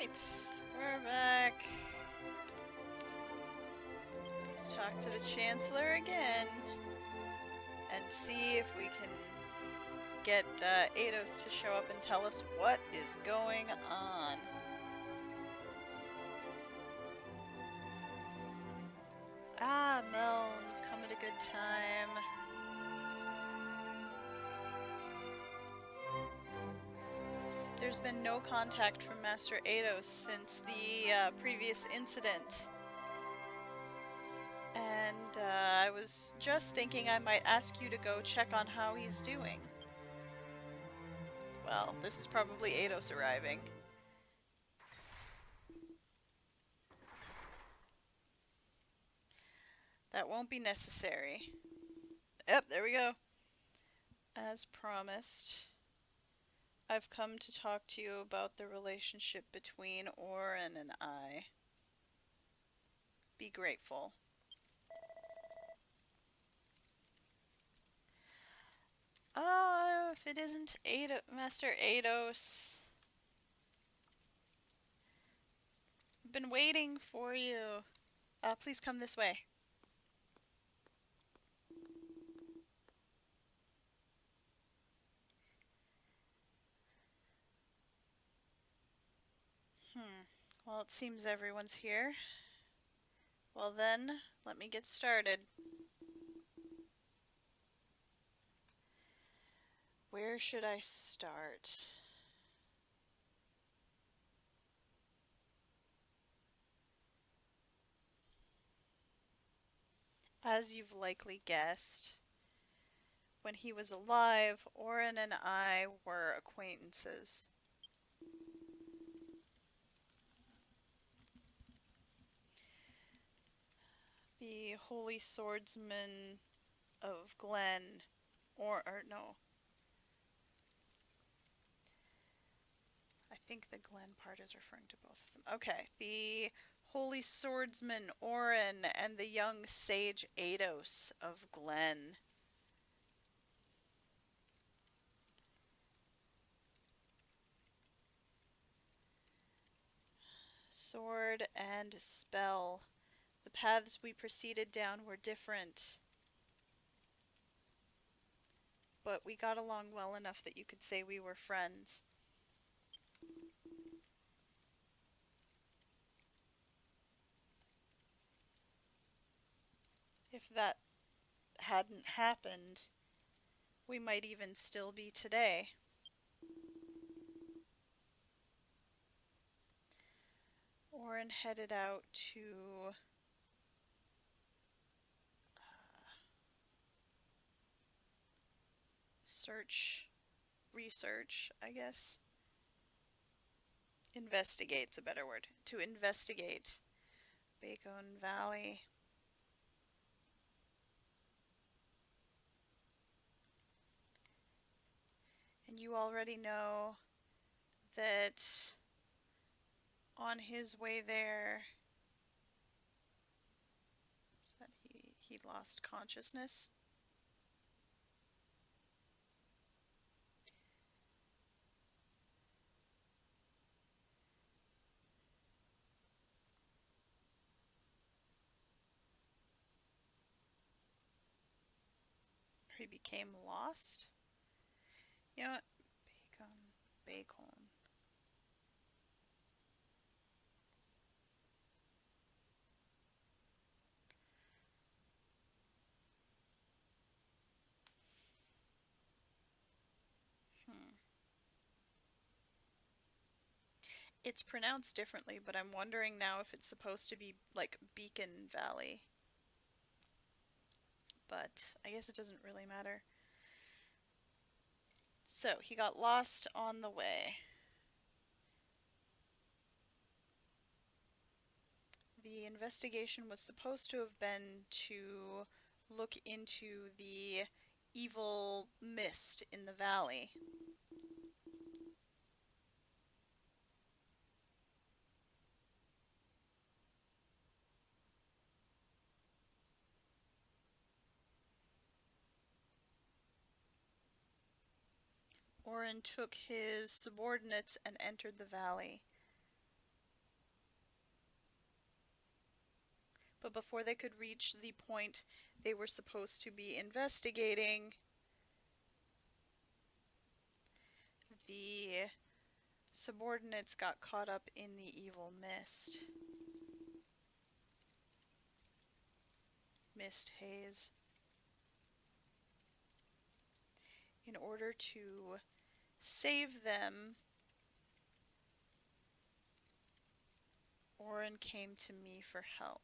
Alright, we're back. Let's talk to the Chancellor again and see if we can get Eidos to show up and tell us what is going on. Ah, Mel, you've come at a good time. There's been no contact from Master Eidos since the previous incident. And I was just thinking I might ask you to go check on how he's doing. Well, this is probably Eidos arriving. That won't be necessary. Yep, there we go. As promised, I've come to talk to you about the relationship between Oren and I. Be grateful. Oh, if it isn't Master Eidos. I've been waiting for you. Please come this way. Well, it seems everyone's here. Well then, let me get started. Where should I start? As you've likely guessed, when he was alive, Oren and I were acquaintances. The Holy Swordsman of Glen, or no. I think the Glen part is referring to both of them. Okay, the Holy Swordsman Oren and the young sage Eidos of Glen. Sword and spell. The paths we proceeded down were different, but we got along well enough that you could say we were friends. If that hadn't happened, we might even still be today. Oren headed out to research, I guess. Investigate's a better word. To investigate Bacon Valley. And you already know that on his way there, is that he lost consciousness? He became lost? You know what? Bacon. It's pronounced differently, but I'm wondering now if it's supposed to be like Beacon Valley. But I guess it doesn't really matter. So, he got lost on the way. The investigation was supposed to have been to look into the evil mist in the valley. Oren took his subordinates and entered the valley. But before they could reach the point they were supposed to be investigating, the subordinates got caught up in the evil mist. Mist haze. In order to save them, Oren came to me for help.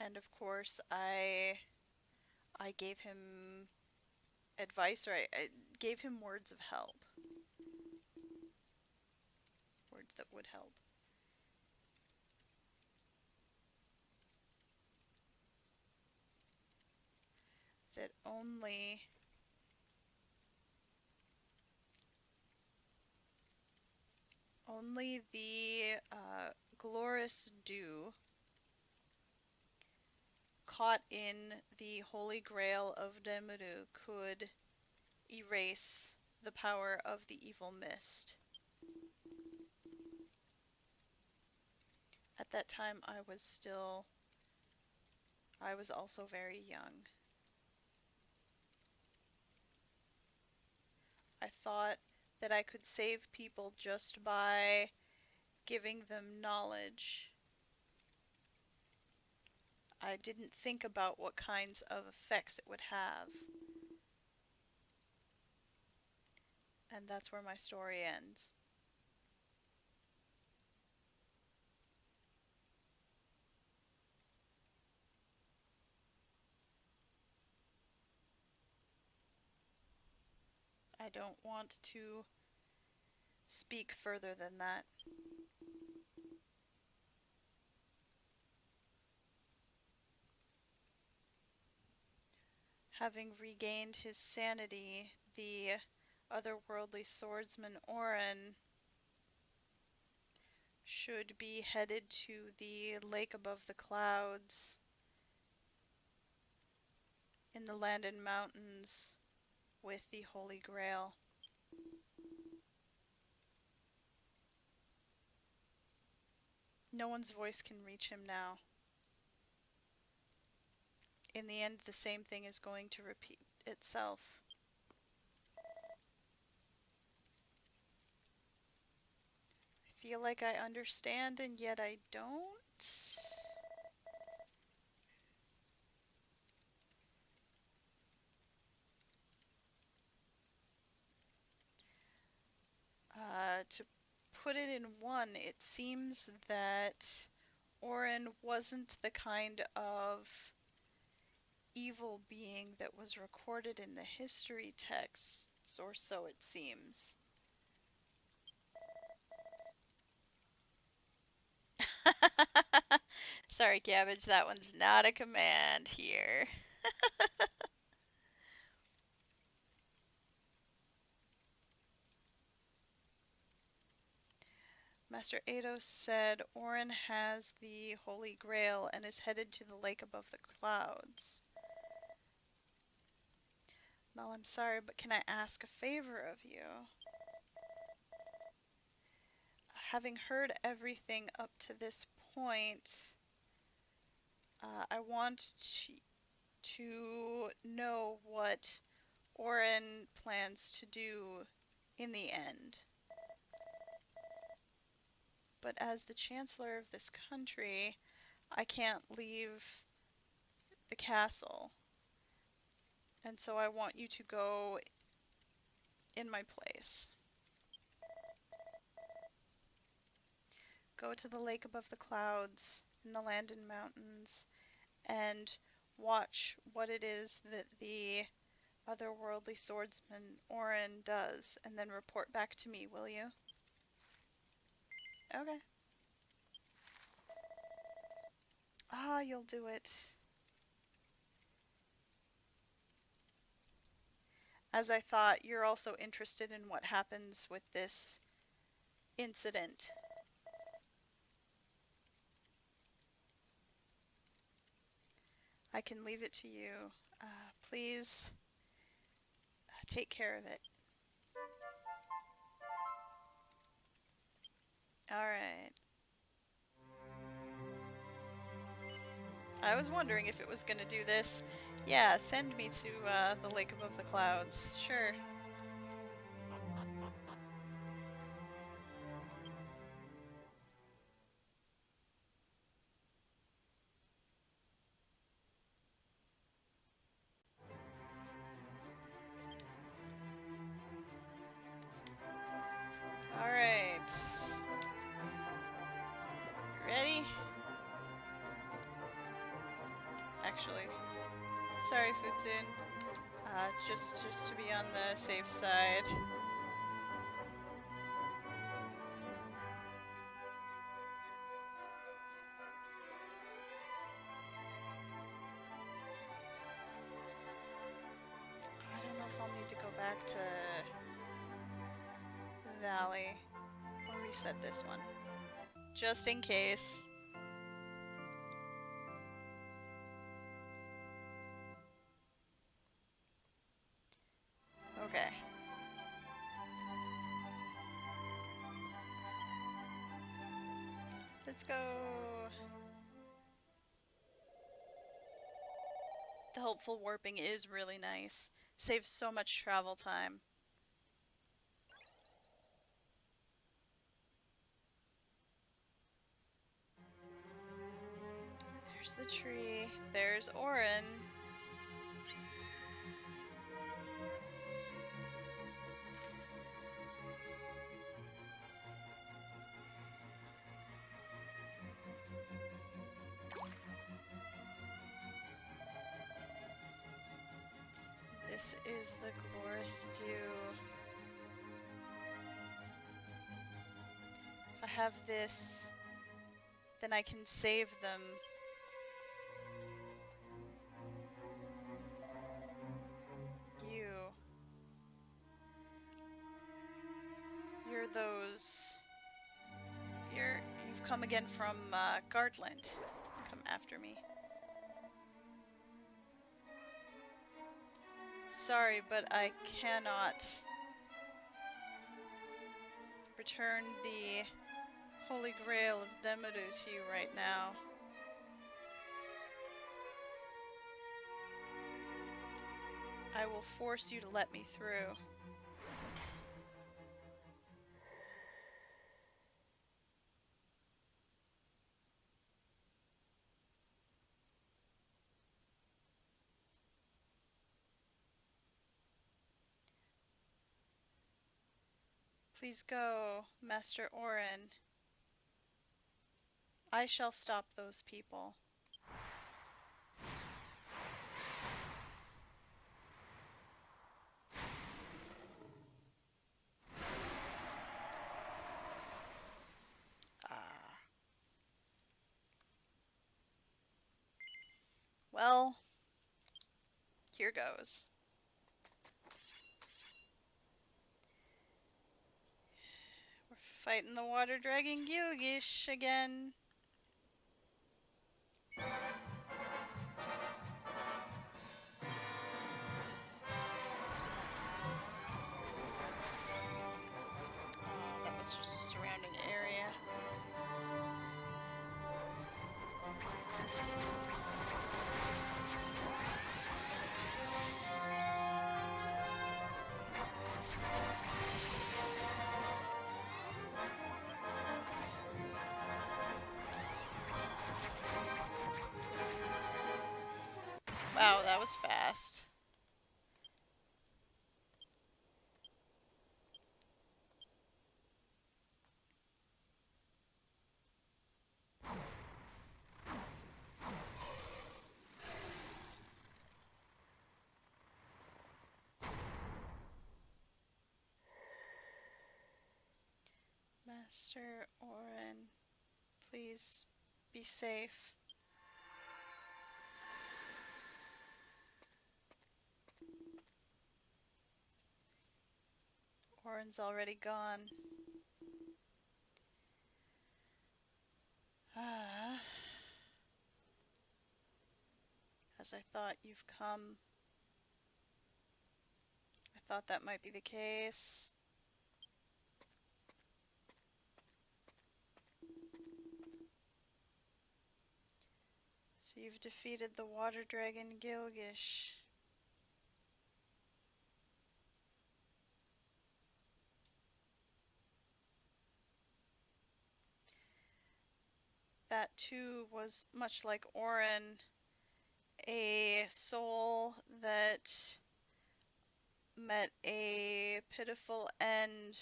And of course, I gave him advice, or I gave him words of help. Words that would help. That only the Glorious Dew caught in the Holy Grail of Demuru could erase the power of the evil mist. At that time, I was also very young. I thought that I could save people just by giving them knowledge. I didn't think about what kinds of effects it would have. And that's where my story ends. I don't want to speak further than that. Having regained his sanity, the otherworldly swordsman Oren should be headed to the lake above the clouds in the land and mountains with the Holy Grail. No one's voice can reach him now. In the end, the same thing is going to repeat itself. I feel like I understand, and yet I don't. To put it in one, it seems that Oren wasn't the kind of evil being that was recorded in the history texts, or so it seems. Sorry, Cabbage, that one's not a command here. Master Eidos said Oren has the Holy Grail and is headed to the lake above the clouds. Mel, I'm sorry, but can I ask a favor of you? Having heard everything up to this point, I want to know what Oren plans to do in the end. But as the Chancellor of this country, I can't leave the castle. And so I want you to go in my place. Go to the lake above the clouds, in the land and mountains, and watch what it is that the otherworldly swordsman Oren does, and then report back to me, will you? Okay. Ah, you'll do it. As I thought, you're also interested in what happens with this incident. I can leave it to you. Please take care of it. Alright. I was wondering if it was gonna do this. Yeah, send me to the lake above the clouds. Sure. Alright. Ready? Actually, sorry, Futsun. Just to be on the safe side. I don't know if I'll need to go back to Valley. I'll reset this one. Just in case. Okay. Let's go. The helpful warping is really nice. Saves so much travel time. There's the tree. There's Orin. This is the Glorious Dew. If I have this, then I can save them. You're those... You've come again from, Gardland. Come after me. Sorry, but I cannot return the Holy Grail of Demedu to you right now. I will force you to let me through. Please go, Master Orin. I shall stop those people. Well, here goes. We're fighting the water dragon Gilgish again. Oh, that was just a surrounding area. Wow, that was fast. Master Orin, please be safe. Orin's already gone. As I thought, you've come. I thought that might be the case. You've defeated the water dragon Gilgish. That too was much like Orin, a soul that met a pitiful end.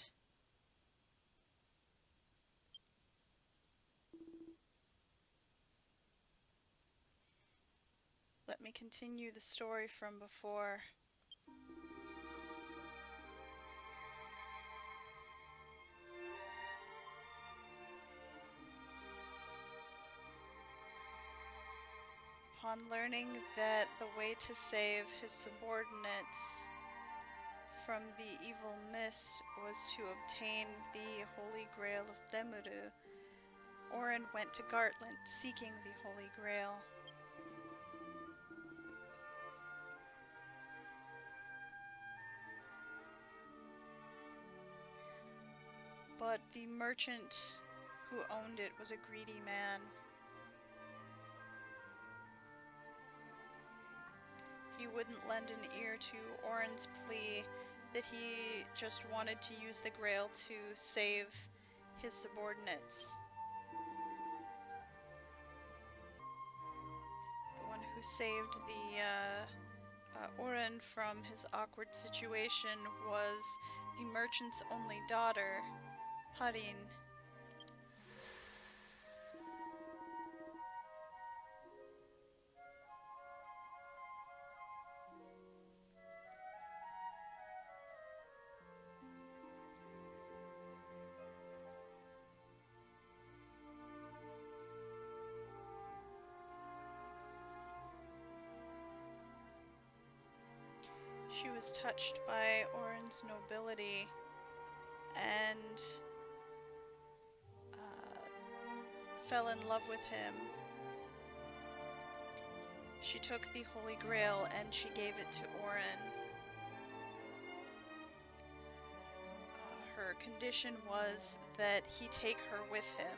Let me continue the story from before. Upon learning that the way to save his subordinates from the evil mist was to obtain the Holy Grail of Demuru, Orin went to Gartland seeking the Holy Grail. But the merchant who owned it was a greedy man. He wouldn't lend an ear to Orin's plea that he just wanted to use the Grail to save his subordinates. The one who saved the Orin from his awkward situation was the merchant's only daughter, Parin. She was touched by Orin's nobility and fell in love with him. She took the Holy Grail and she gave it to Orin. Her condition was that he take her with him.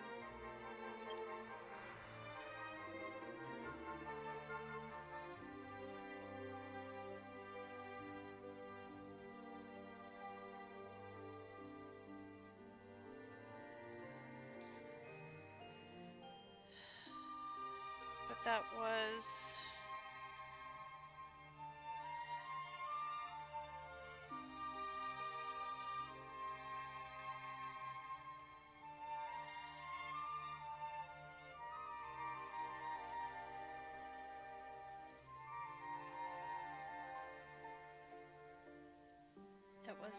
But that was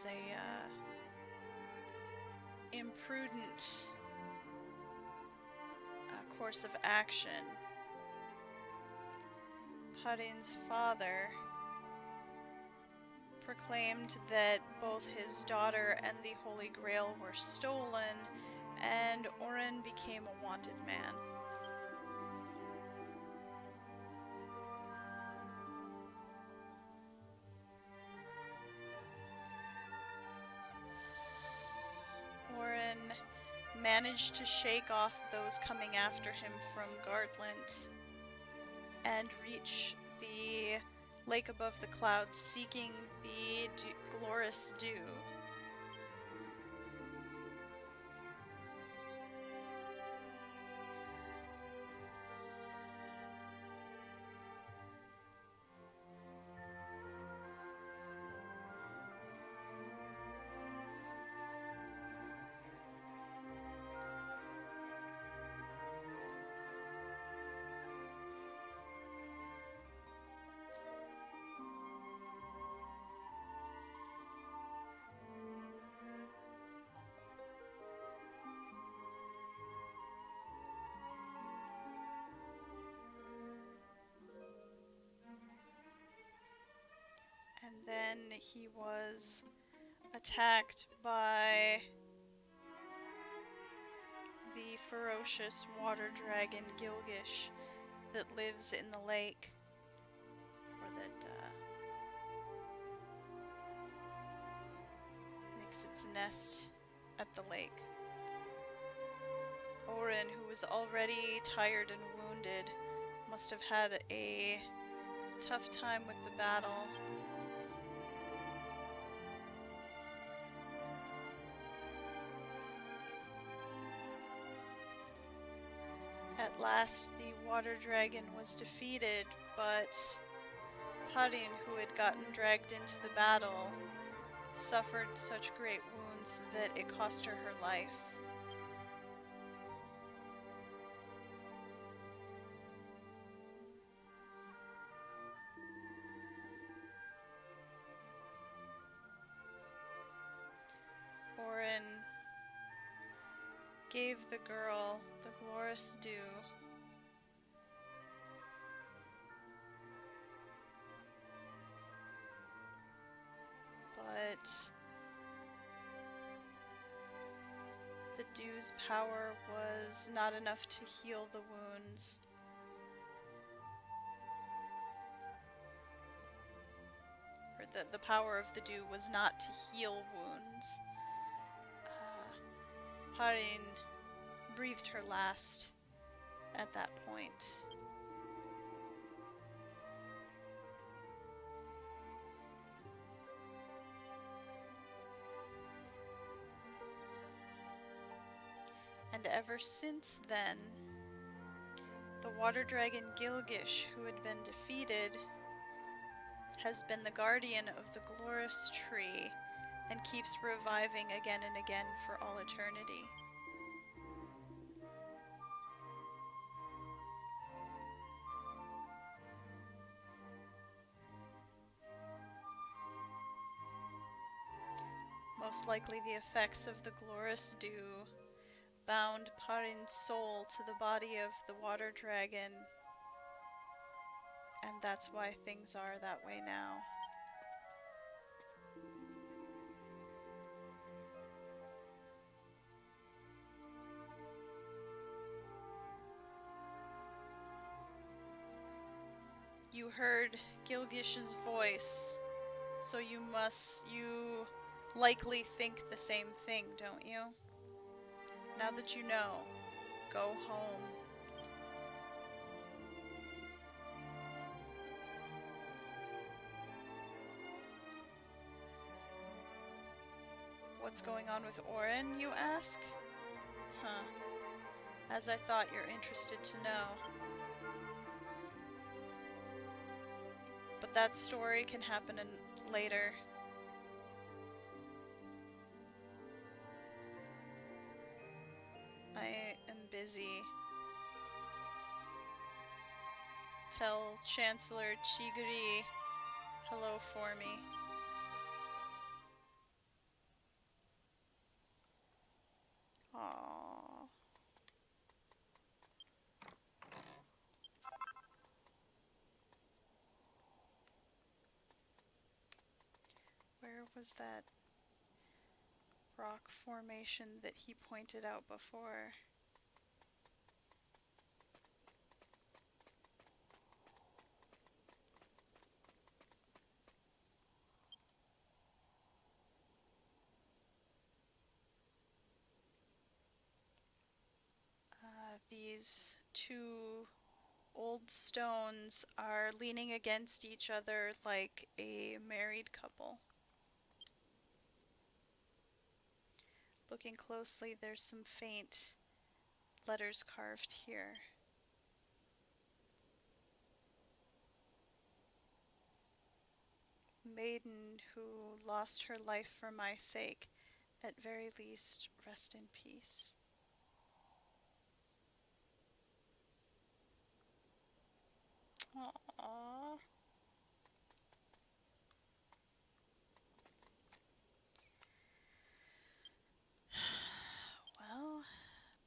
a imprudent course of action. Parin's father proclaimed that both his daughter and the Holy Grail were stolen, and Orin became a wanted man. Orin managed to shake off those coming after him from Gardland and reach the lake above the clouds, seeking the glorious dew. And then he was attacked by the ferocious water dragon Gilgish that lives in the lake, or that makes its nest at the lake. Orin, who was already tired and wounded, must have had a tough time with the battle. At last, the water dragon was defeated, but Harin, who had gotten dragged into the battle, suffered such great wounds that it cost her her life. Orin gave the girl the glorious dew. But the dew's power was not enough to heal the wounds. Or the power of the dew was not to heal wounds. Harin breathed her last at that point. And ever since then, the water dragon Gilgish, who had been defeated, has been the guardian of the glorious tree and keeps reviving again and again for all eternity. Most likely the effects of the glorious dew bound Parin's soul to the body of the water dragon, and that's why things are that way now. You heard Gilgish's voice, so you likely think the same thing, don't you? Now that you know, go home. What's going on with Orin, you ask? Huh. As I thought, you're interested to know. But that story can happen later. I am busy. Tell Chancellor Chiguri hello for me. Aww. Where was that rock formation that he pointed out before? These two old stones are leaning against each other like a married couple. Looking closely, there's some faint letters carved here. Maiden who lost her life for my sake, at very least rest in peace. Aww. Well,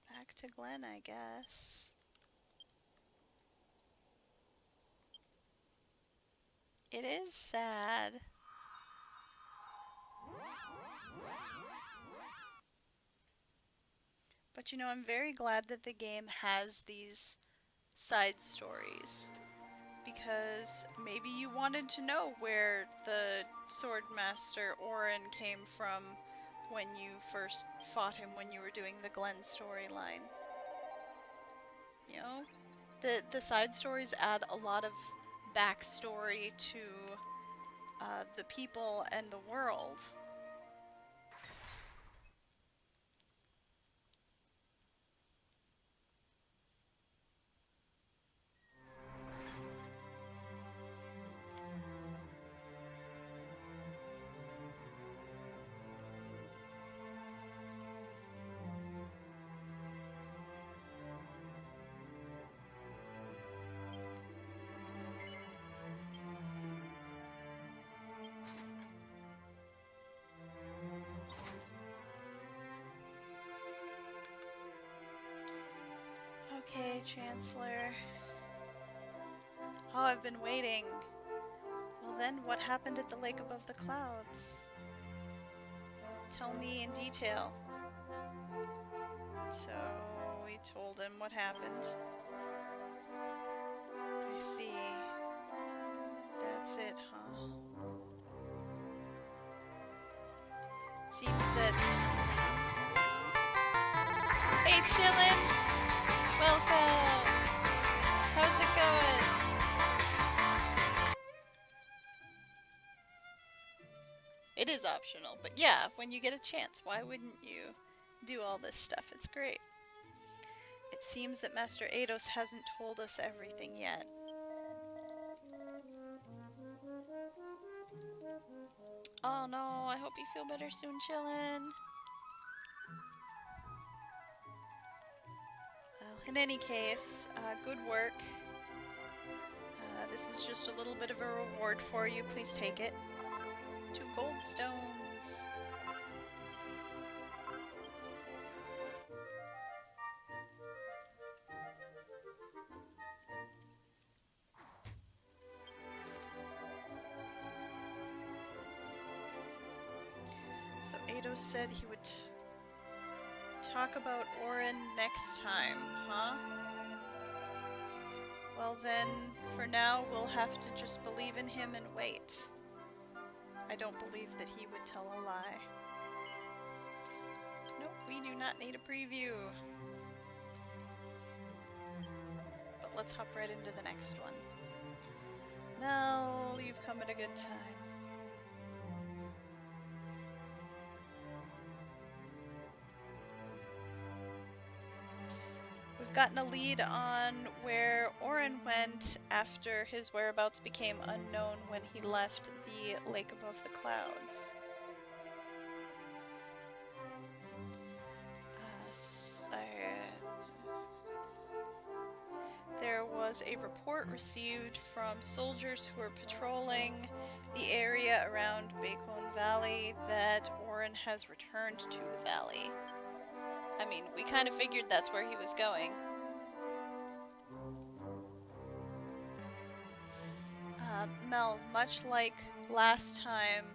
back to Glen, I guess. It is sad. But you know, I'm very glad that the game has these side stories. Because maybe you wanted to know where the Swordmaster Orin came from when you first fought him when you were doing the Glen storyline. You know? The side stories add a lot of backstory to the people and the world. Okay, Chancellor. Oh, I've been waiting. Well then, what happened at the lake above the clouds? Tell me in detail. So, we told him what happened. I see. That's it, huh? Seems that... Hey, chillin'! Welcome! How's it going? It is optional, but yeah, when you get a chance, why wouldn't you do all this stuff? It's great. It seems that Master Eidos hasn't told us everything yet. Oh no, I hope you feel better soon, chillin'. Well, in any case, good work. This is just a little bit of a reward for you. Please take it. 2 gold stones. So Eidos said he would talk about Orin next time, huh? Well then, for now, we'll have to just believe in him and wait. I don't believe that he would tell a lie. Nope, we do not need a preview. But let's hop right into the next one. Mel, you've come at a good time. We've gotten a lead on where Orin went after his whereabouts became unknown when he left the lake above the clouds. There was a report received from soldiers who were patrolling the area around Bacon Valley that Orin has returned to the valley. I mean, we kind of figured that's where he was going. Mel, much like last time,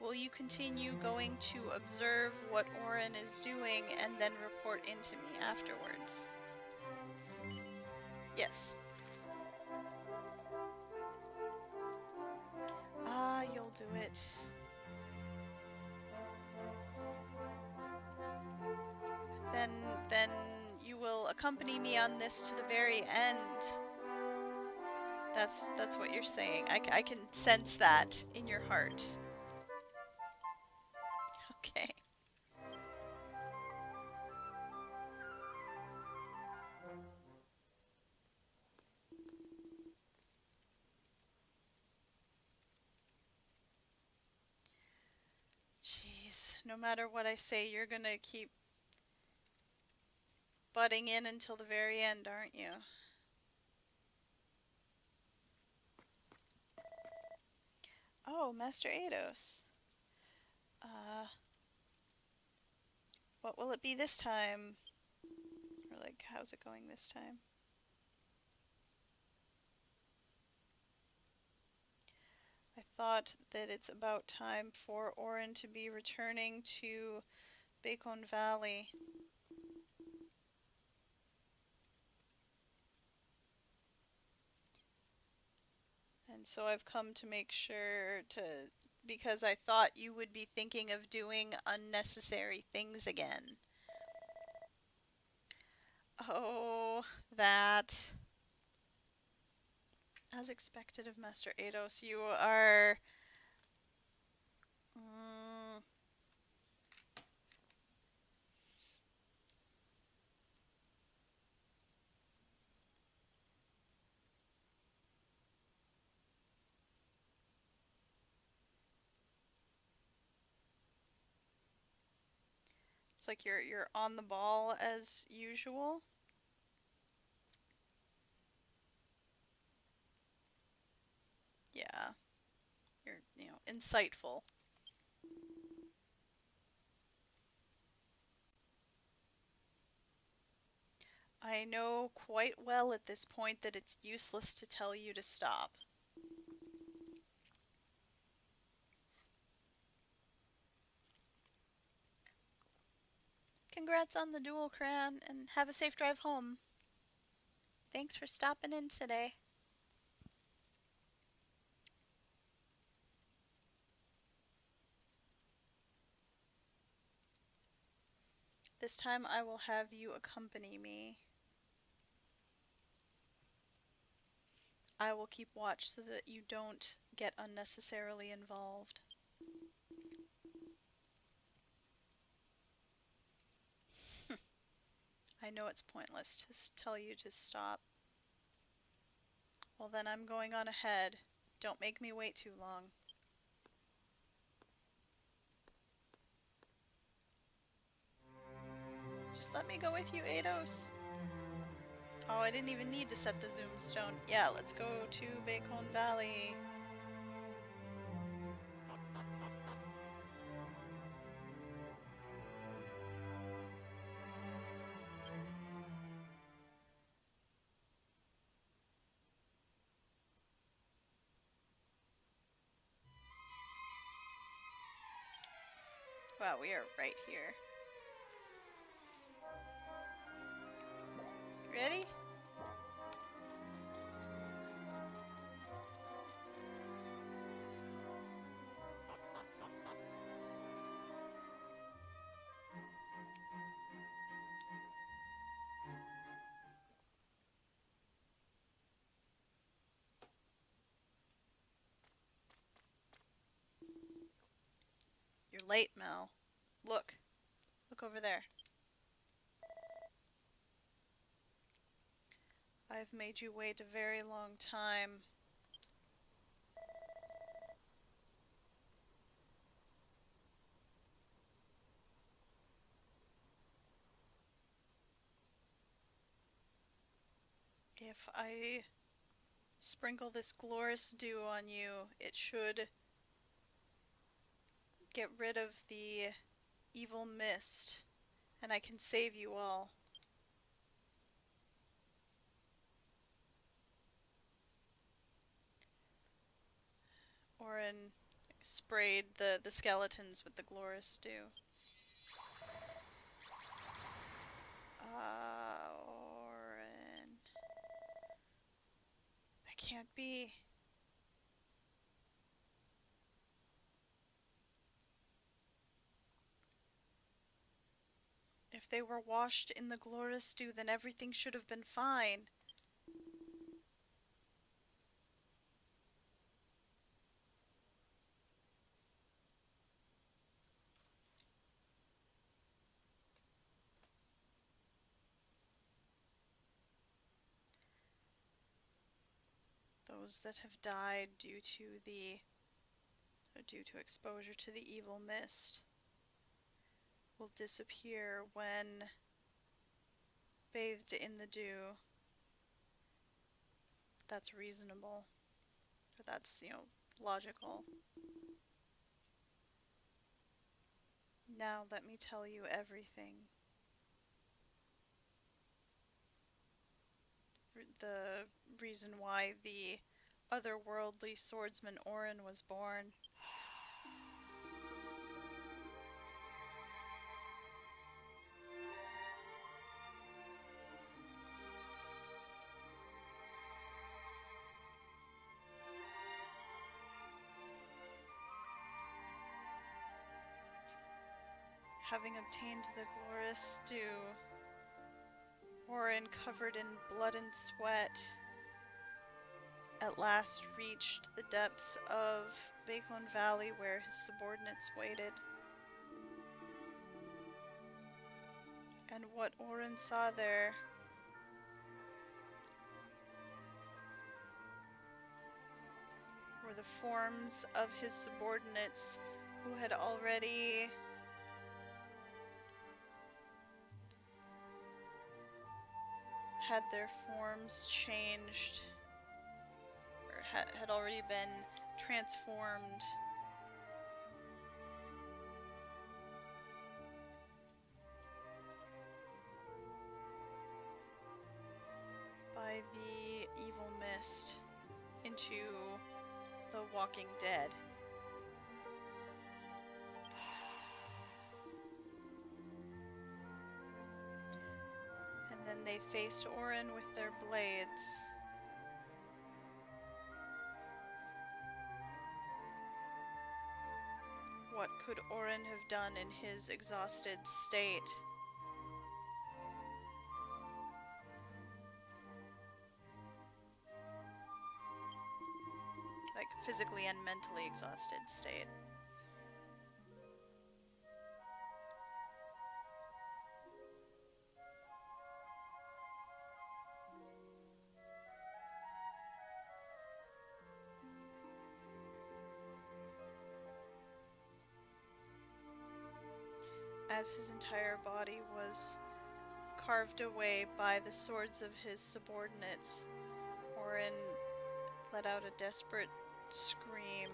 will you continue going to observe what Orin is doing and then report into me afterwards? Yes. Ah, you'll do it. Then you will accompany me on this to the very end. That's what you're saying. I can sense that in your heart. Okay. Jeez, no matter what I say, you're gonna keep butting in until the very end, aren't you? Oh, Master Eidos. What will it be this time? Or like, how's it going this time? I thought that it's about time for Orin to be returning to Bacon Valley. And so I've come to make sure to, because I thought you would be thinking of doing unnecessary things again. Oh, that. As expected of Master Eidos, you are... Mm, it's like you're on the ball as usual. Yeah, you're, insightful. I know quite well at this point that it's useless to tell you to stop. Congrats on the duel, Cran, and have a safe drive home. Thanks for stopping in today. This time I will have you accompany me. I will keep watch so that you don't get unnecessarily involved. I know it's pointless to tell you to stop. Well, then I'm going on ahead. Don't make me wait too long. Just let me go with you, Eidos. Oh, I didn't even need to set the zoom stone. Yeah, let's go to Bacon Valley. Wow, we are right here. Ready? You're late, Mel. Look. Look over there. I've made you wait a very long time. If I sprinkle this glorious dew on you, it should get rid of the evil mist, and I can save you all. Orin sprayed the skeletons with the glorious dew. Orin. That can't be. If they were washed in the glorious dew, then everything should have been fine. Those that have died due to exposure to the evil mist will disappear when bathed in the dew. That's reasonable. Or that's, logical. Now let me tell you everything. The reason why the otherworldly swordsman Orin was born. Having obtained the glorious dew, Orin, covered in blood and sweat, at last reached the depths of Bacon Valley where his subordinates waited. And what Oren saw there were the forms of his subordinates who had already had their forms changed, or had already been transformed by the evil mist into the Walking Dead. And then they faced Oren with their blades. What could Oren have done in his exhausted state? Like, physically and mentally exhausted state. As his entire body was carved away by the swords of his subordinates, Oren let out a desperate scream.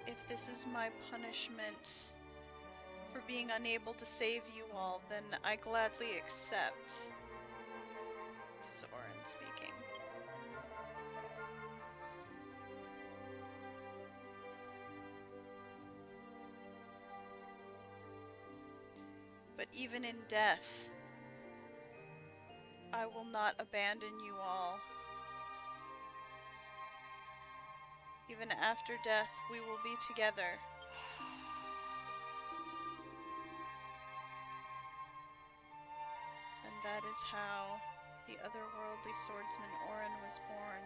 If this is my punishment for being unable to save you all, then I gladly accept. This is Oren speaking. But even in death, I will not abandon you all. Even after death, we will be together. And that is how the otherworldly swordsman Oren was born.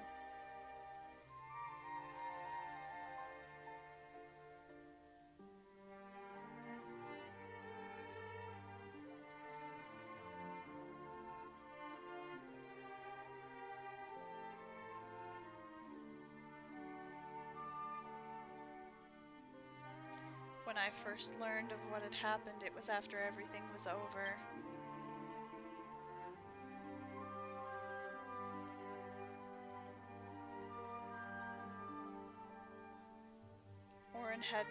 When I first learned of what had happened, it was after everything was over. Oren had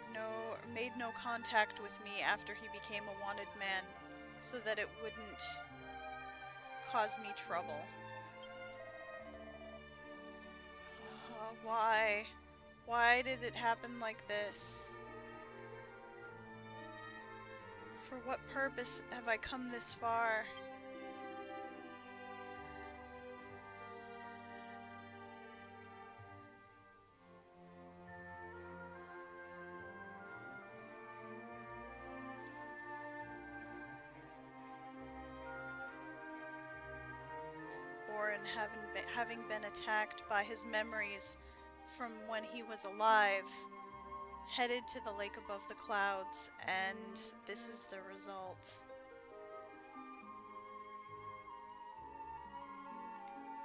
made no contact with me after he became a wanted man, so that it wouldn't cause me trouble. Why? Why did it happen like this? For what purpose have I come this far? Oren having been attacked by his memories from when he was alive, headed to the lake above the clouds, and this is the result.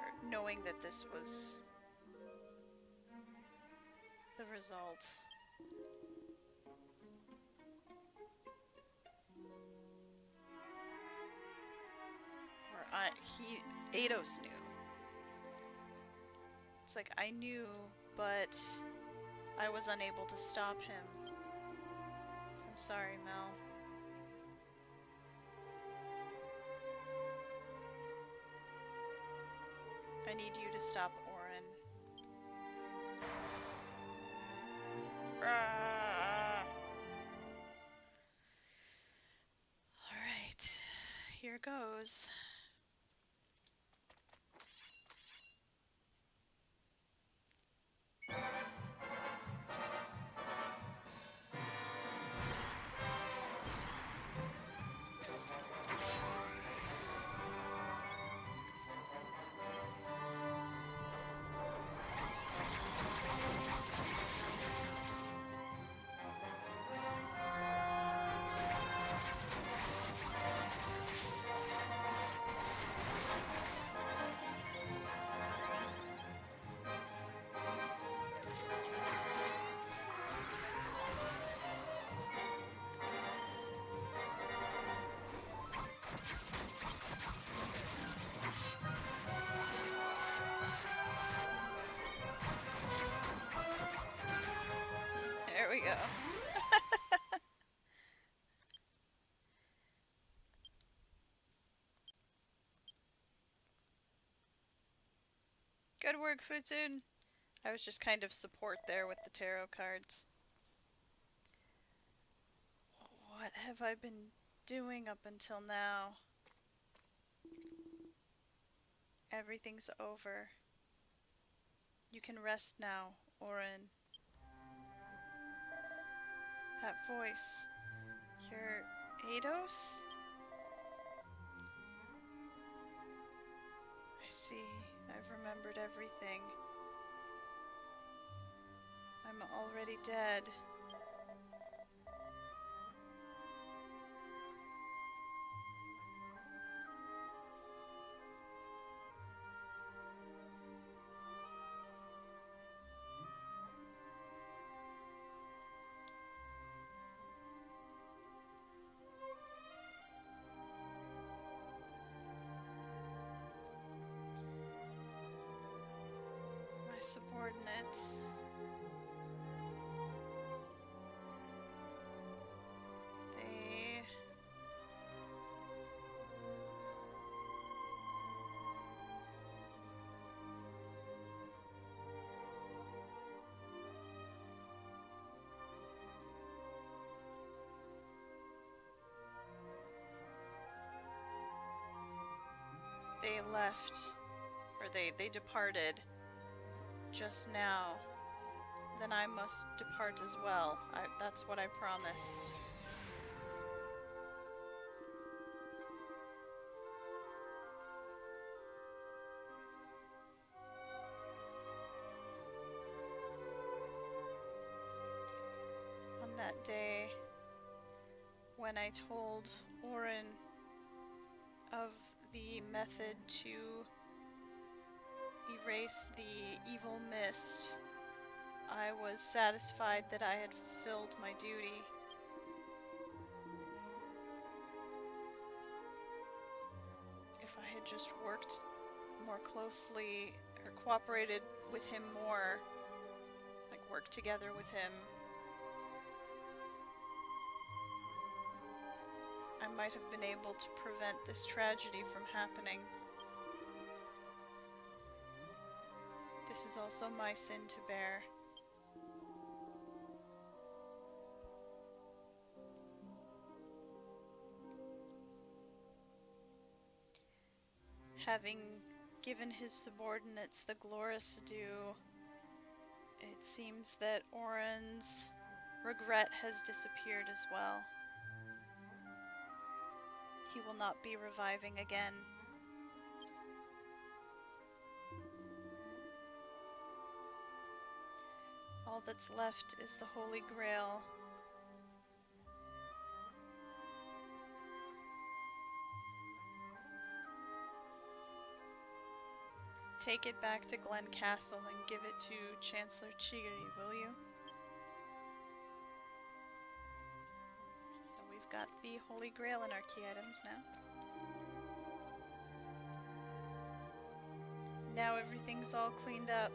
Or knowing that this was the result. Eidos knew. It's like, I knew, but I was unable to stop him. I'm sorry, Mel. I need you to stop Oren. Alright, here goes. go. Good work, Futsun. I was just kind of support there with the tarot cards. What have I been doing up until now? Everything's over. You can rest now, Orin. That voice. You're Eidos? I see. I've remembered everything. I'm already dead. My subordinates. They left, or they departed just now. Then I must depart as well. That's what I promised. On that day, when I told Orin of the method to erase the evil mist, I was satisfied that I had fulfilled my duty. If I had just worked more closely or cooperated with him more, like worked together with him, I might have been able to prevent this tragedy from happening. This is also my sin to bear. Having given his subordinates the glorious due, it seems that Orin's regret has disappeared as well. He will not be reviving again. All that's left is the Holy Grail. Take it back to Glen Castle and give it to Chancellor Chigiri, will you? So we've got the Holy Grail in our key items now. Now everything's all cleaned up.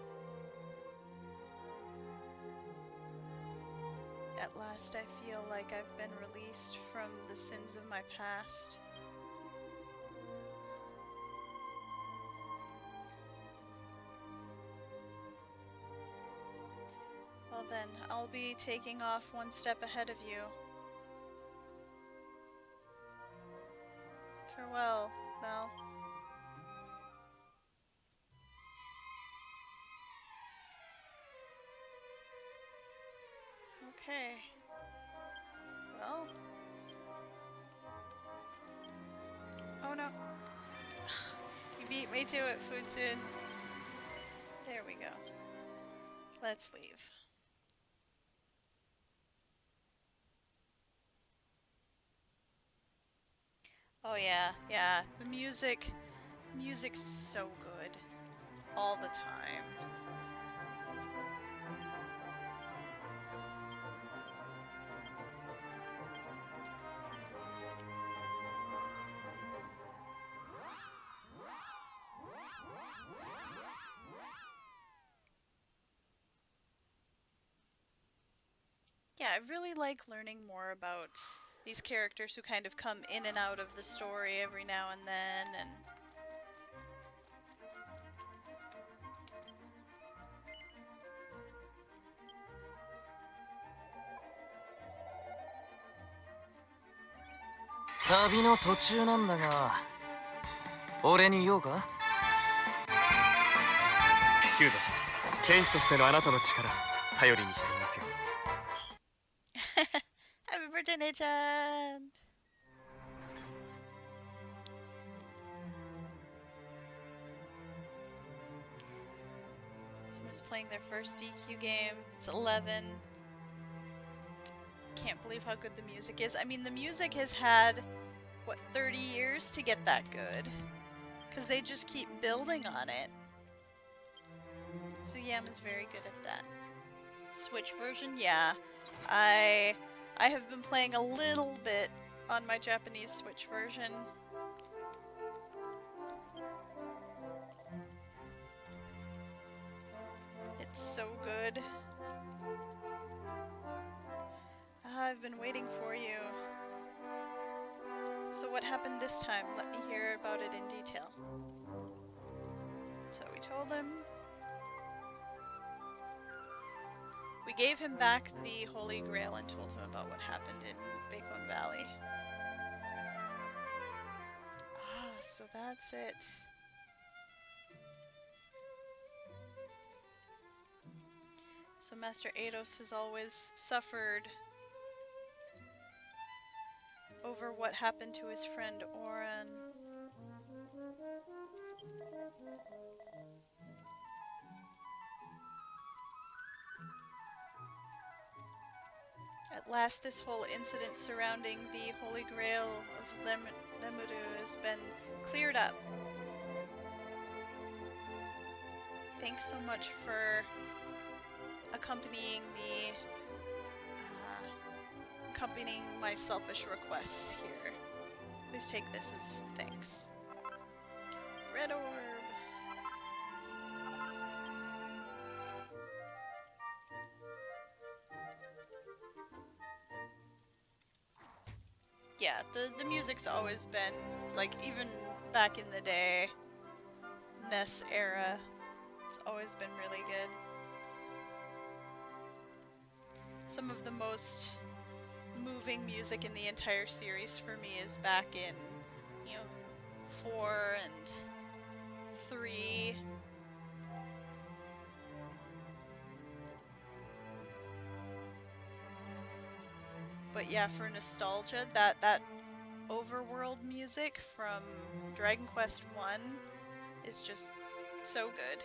At last I feel like I've been released from the sins of my past. Well then, I'll be taking off one step ahead of you. Farewell, Val. Okay. Well. Oh no. You beat me to it, Futsun. There we go. Let's leave. Oh yeah. The music's so good. All the time. Yeah, I really like learning more about these characters who kind of come in and out of the story every now and then, and旅の途中なんだが、俺に用か？キュートさん、剣士としてのあなたの力、頼りにしていますよ。Happy birthday, Nechan! Someone's playing their first DQ game. It's 11. Can't believe how good the music is. I mean, the music has had, what, 30 years to get that good? Because they just keep building on it. Sugiyama is very good at that. Switch version? Yeah. I have been playing a little bit on my Japanese Switch version. It's so good. I've been waiting for you. So what happened this time? Let me hear about it in detail. So we told him. We gave him back the Holy Grail and told him about what happened in Bacon Valley. Ah, so that's it. So Master Eidos has always suffered over what happened to his friend Oren. At last, this whole incident surrounding the Holy Grail of Lemuru has been cleared up. Thanks so much for accompanying me, accompanying my selfish requests here. Please take this as thanks. Red orb. Yeah, the music's always been, like, even back in the day, NES era, it's always been really good. Some of the most moving music in the entire series for me is back in, 4 and 3. But yeah, for nostalgia, that overworld music from Dragon Quest 1 is just so good.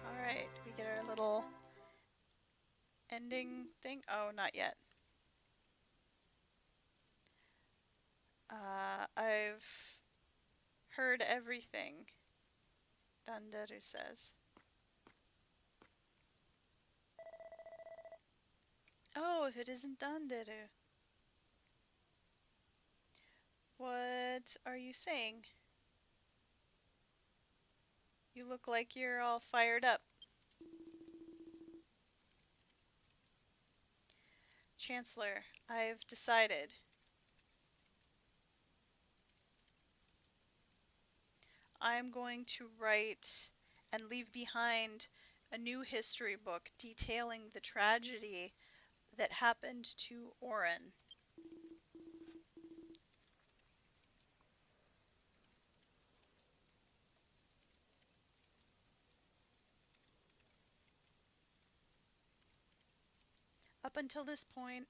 Alright, we get our little ending thing. Oh, not yet. I've heard everything, Dandaru says. Oh, if it isn't Dandaru. What are you saying? You look like you're all fired up. Chancellor, I've decided. I'm going to write and leave behind a new history book detailing the tragedy that happened to Oren. Up until this point,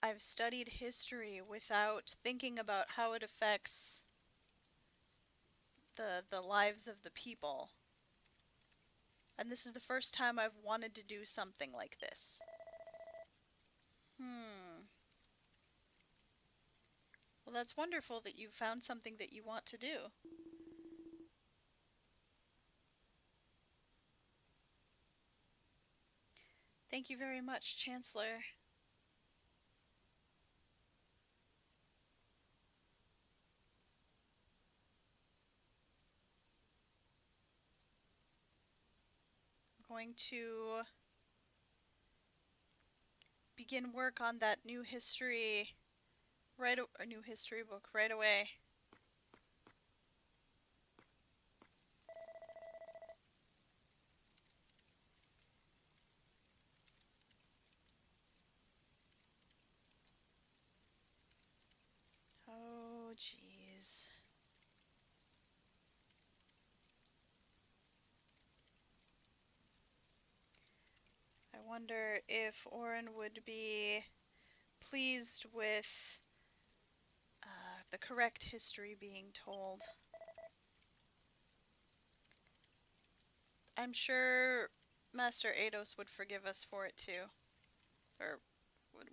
I've studied history without thinking about how it affects the lives of the people. And this is the first time I've wanted to do something like this. Well, that's wonderful that you found something that you want to do. Thank you very much, Chancellor. going to begin work on that new history new history book right away. Oh, jeez. I wonder if Oren would be pleased with the correct history being told. I'm sure Master Eidos would forgive us for it too. Or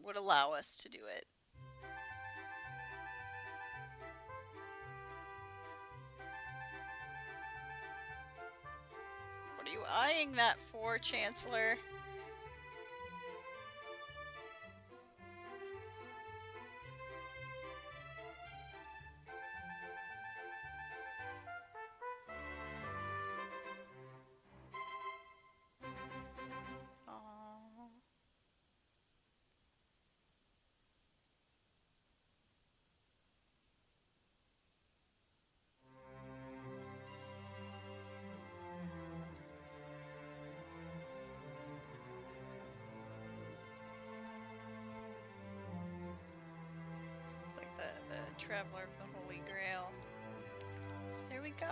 would allow us to do it. What are you eyeing that for, Chancellor? Aww. It's like the Traveler of the Holy Grail. So there we go.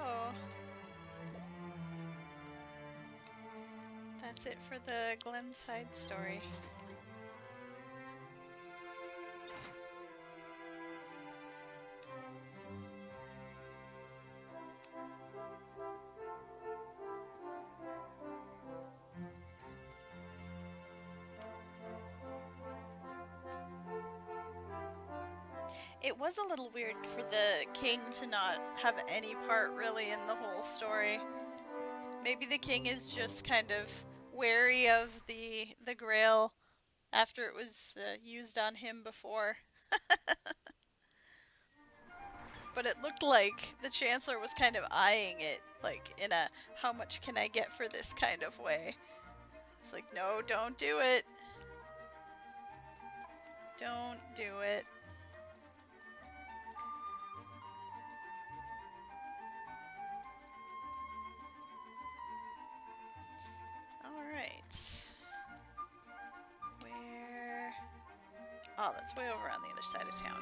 That's it for the Glen side story. It was a little weird for the king to not have any part really in the whole story. Maybe the king is just kind of wary of the grail after it was used on him before. But it looked like the Chancellor was kind of eyeing it, like in a how much can I get for this kind of way. It's like, no, don't do it. Don't do it. Alright. Where? Oh, that's way over on the other side of town.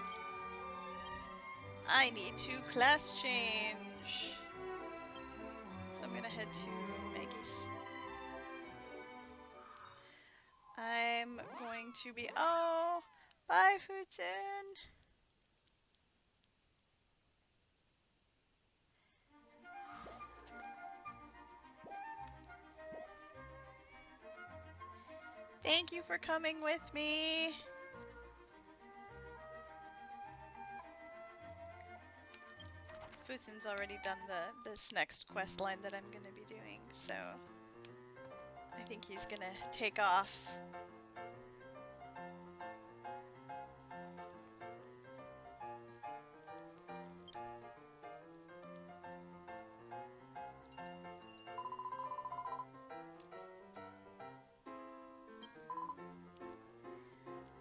I need to class change. So I'm gonna head to Maggie's. I'm going to be... Oh! Bye, Futun! Thank you for coming with me! Futun's already done this next quest line that I'm gonna be doing, so... I think he's gonna take off.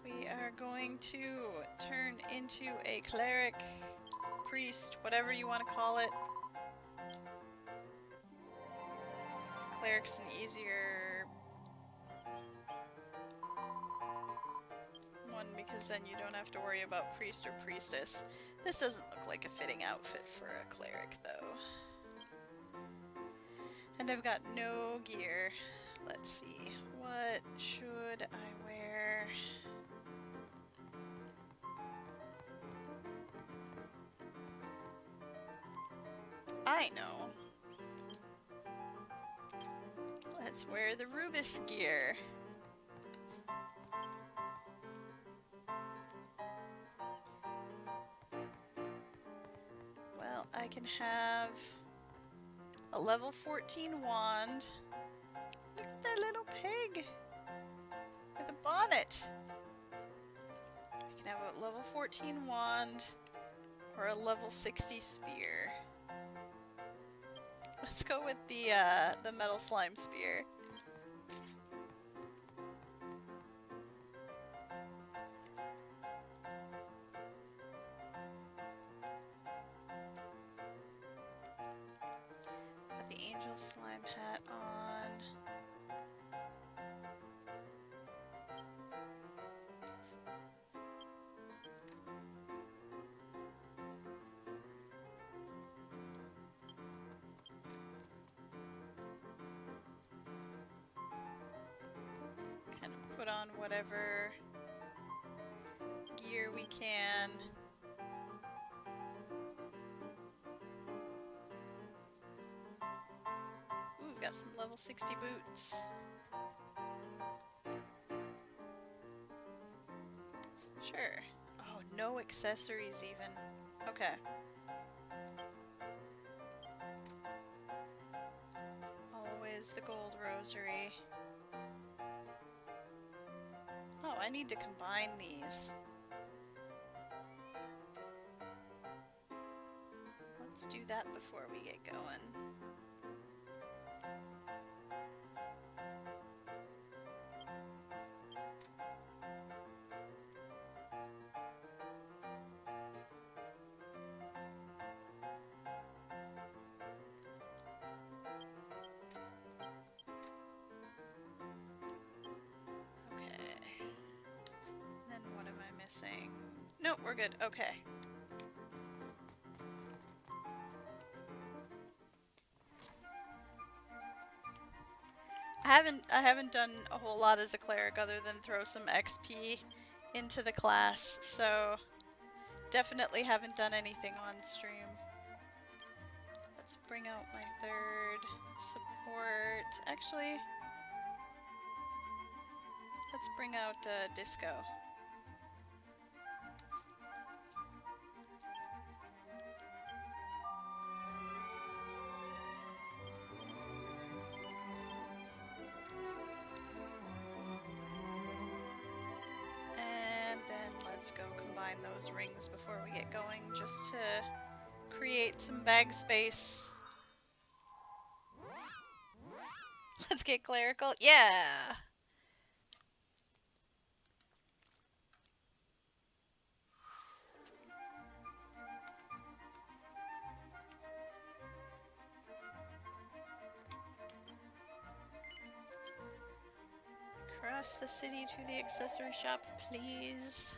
We are going to turn into a cleric, priest, whatever you want to call it. Cleric's an easier one because then you don't have to worry about priest or priestess. This doesn't look like a fitting outfit for a cleric though. And I've got no gear. Let's see, what should I wear? I know. Let's wear the Rubis gear. Well, I can have a level 14 wand. Look at that little pig with a bonnet. I can have a level 14 wand or a level 60 spear. Let's go with the metal slime spear. slime hat on. Kind of put on whatever gear we can. Ooh, we've got some level 60 boots. Sure. Oh, no accessories even. Okay. Always the gold rosary. Oh, I need to combine these. Let's do that before we get going. Nope, we're good. Okay. I haven't done a whole lot as a cleric other than throw some XP into the class, so definitely haven't done anything on stream. Let's bring out my third support. Actually, let's bring out Disco. Let's go combine those rings before we get going, just to create some bag space. Let's get clerical. Yeah! Cross the city to the accessory shop, please.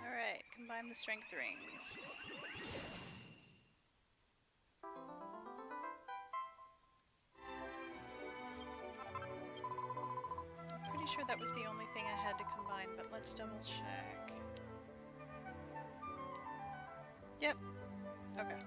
Alright, combine the strength rings. Pretty sure that was the only thing I had to combine, but let's double check. Yep. Okay.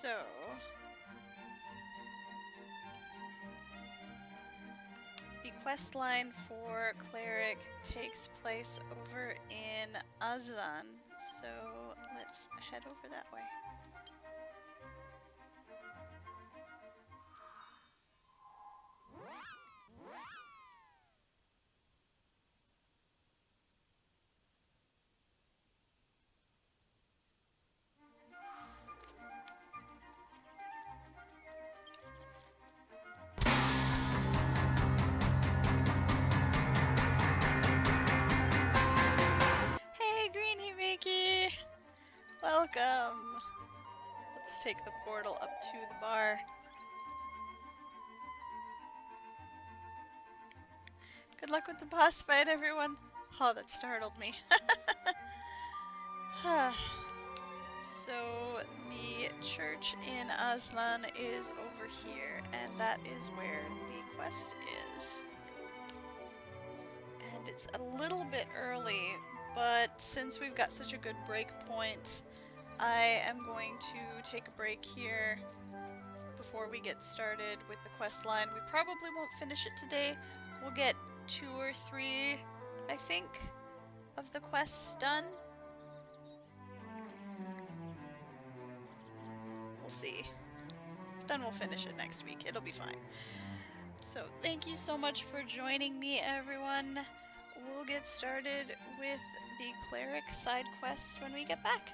So, the quest line for Cleric takes place over in Azlan, so let's head over that way. Welcome! Let's take the portal up to the bar. Good luck with the boss fight, everyone! Oh, that startled me. So, the church in Azlan is over here, and that is where the quest is. And it's a little bit early, but since we've got such a good break point, I am going to take a break here before we get started with the quest line. We probably won't finish it today. We'll get 2 or 3, I think, of the quests done. We'll see. Then we'll finish it next week. It'll be fine. So thank you so much for joining me, everyone. We'll get started with the cleric side quests when we get back.